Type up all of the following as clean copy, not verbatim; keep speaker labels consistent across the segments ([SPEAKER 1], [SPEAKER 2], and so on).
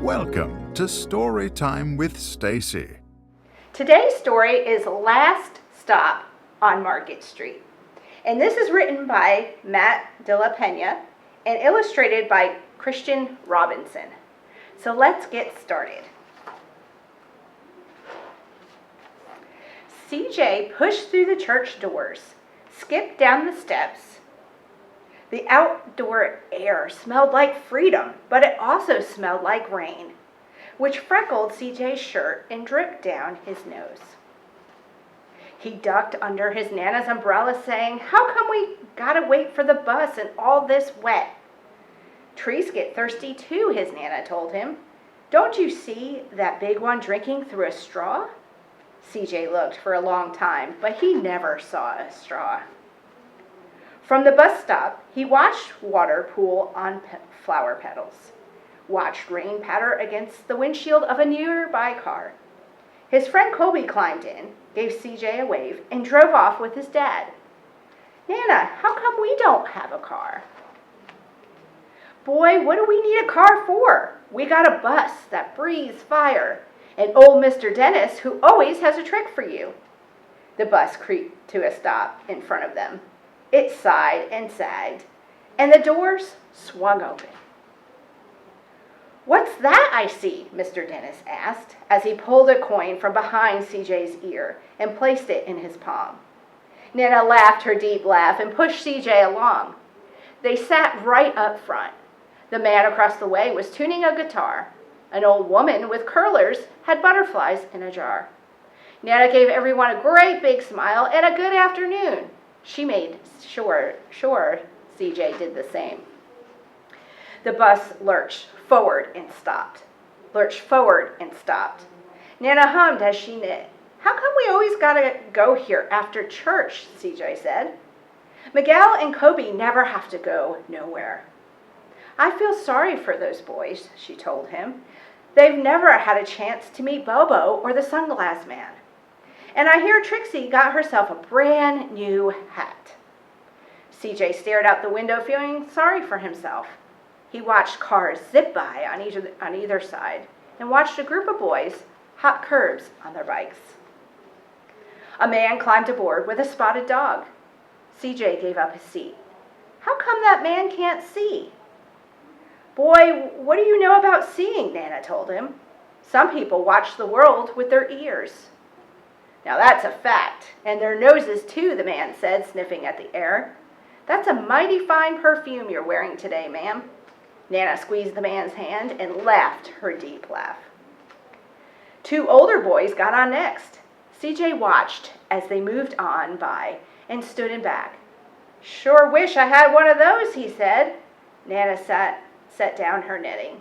[SPEAKER 1] Welcome to Storytime with Stacey.
[SPEAKER 2] Today's story is Last Stop on Market Street. And this is written by Matt de la Peña and illustrated by Christian Robinson. So let's get started. CJ pushed through the church doors, skipped down the steps. The outdoor air smelled like freedom, but it also smelled like rain, which freckled CJ's shirt and dripped down his nose. He ducked under his Nana's umbrella, saying, "How come we gotta wait for the bus and all this wet?" "Trees get thirsty too," his Nana told him. "Don't you see that big one drinking through a straw?" CJ looked for a long time, but he never saw a straw. From the bus stop, he watched water pool on flower petals, watched rain patter against the windshield of a nearby car. His friend Colby climbed in, gave CJ a wave, and drove off with his dad. "Nana, how come we don't have a car?" "Boy, what do we need a car for? We got a bus that breathes fire, and old Mr. Dennis, who always has a trick for you." The bus creaked to a stop in front of them. It sighed and sagged, and the doors swung open. "What's that I see?" Mr. Dennis asked, as he pulled a coin from behind CJ's ear and placed it in his palm. Nana laughed her deep laugh and pushed CJ along. They sat right up front. The man across the way was tuning a guitar. An old woman with curlers had butterflies in a jar. Nana gave everyone a great big smile and a good afternoon. She made sure CJ did the same. The bus lurched forward and stopped. Nana hummed as she knit. "How come we always gotta go here after church?" CJ said. "Miguel and Kobe never have to go nowhere." "I feel sorry for those boys," she told him. "They've never had a chance to meet Bobo or the Sunglass Man. And I hear Trixie got herself a brand new hat." CJ stared out the window, feeling sorry for himself. He watched cars zip by on either side and watched a group of boys hop curbs on their bikes. A man climbed aboard with a spotted dog. CJ gave up his seat. "How come that man can't see?" "Boy, what do you know about seeing?" Nana told him. "Some people watch the world with their ears." "Now that's a fact, and their noses too," the man said, sniffing at the air. "That's a mighty fine perfume you're wearing today, ma'am." Nana squeezed the man's hand and laughed her deep laugh. Two older boys got on next. CJ watched as they moved on by and stood in back. "Sure wish I had one of those," he said. Nana set down her knitting.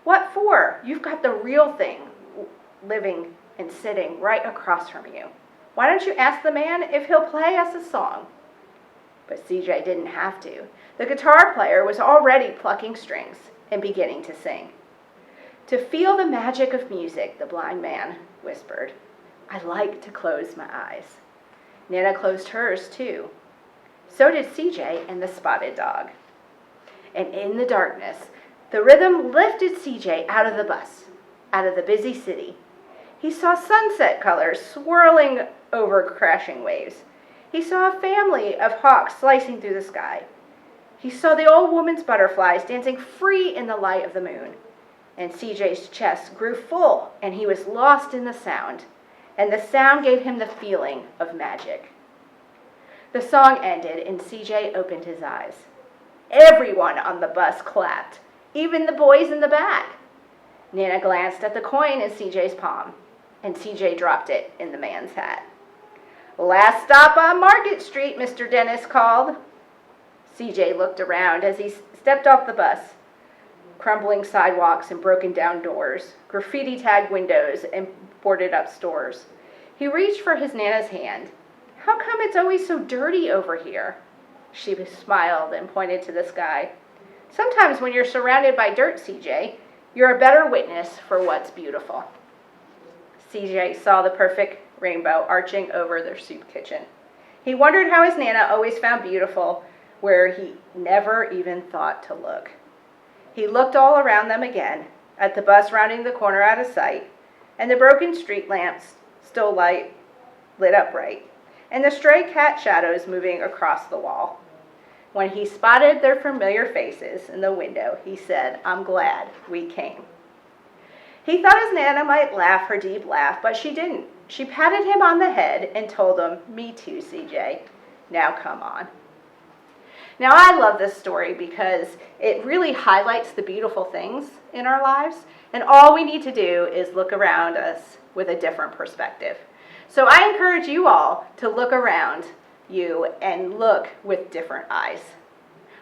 [SPEAKER 2] "What for? You've got the real thing living and sitting right across from you. Why don't you ask the man if he'll play us a song?" But CJ didn't have to. The guitar player was already plucking strings and beginning to sing. "To feel the magic of music," the blind man whispered, "I like to close my eyes." Nana closed hers too. So did CJ and the spotted dog. And in the darkness, the rhythm lifted CJ out of the bus, out of the busy city. He saw sunset colors swirling over crashing waves. He saw a family of hawks slicing through the sky. He saw the old woman's butterflies dancing free in the light of the moon. And CJ's chest grew full, and he was lost in the sound. And the sound gave him the feeling of magic. The song ended, and CJ opened his eyes. Everyone on the bus clapped, even the boys in the back. Nana glanced at the coin in CJ's palm, and CJ dropped it in the man's hat. "Last stop on Market Street," Mr. Dennis called. CJ looked around as he stepped off the bus. Crumbling sidewalks and broken down doors, graffiti-tagged windows and boarded-up stores. He reached for his Nana's hand. "How come it's always so dirty over here?" She smiled and pointed to the sky. "Sometimes when you're surrounded by dirt, CJ, you're a better witness for what's beautiful." CJ saw the perfect rainbow arching over their soup kitchen. He wondered how his Nana always found beautiful where he never even thought to look. He looked all around them again, at the bus rounding the corner out of sight, and the broken street lamps still lit up bright, and the stray cat shadows moving across the wall. When he spotted their familiar faces in the window, he said, "I'm glad we came." He thought his Nana might laugh her deep laugh, but she didn't. She patted him on the head and told him, "Me too, CJ. Now come on." Now, I love this story because it really highlights the beautiful things in our lives, and all we need to do is look around us with a different perspective. So I encourage you all to look around you and look with different eyes.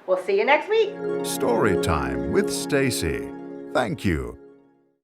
[SPEAKER 2] We'll see you next week.
[SPEAKER 1] Storytime with Stacey. Thank you